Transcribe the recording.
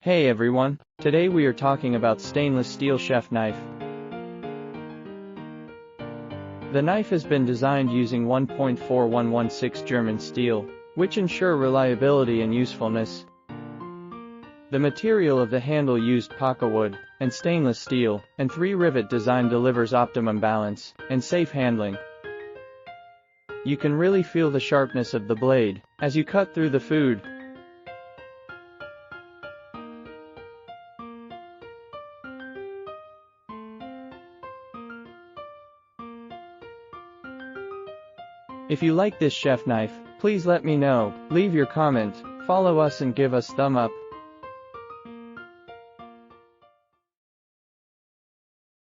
Hey everyone, today we are talking about stainless steel chef knife. The knife has been designed using 1.4116 German steel, which ensure reliability and usefulness. The material of the handle used pakka wood and stainless steel, and 3-rivet design delivers optimum balance and safe handling. You can really feel the sharpness of the blade as you cut through the food. If you like this chef knife, please let me know, leave your comment, follow us and give us thumb up.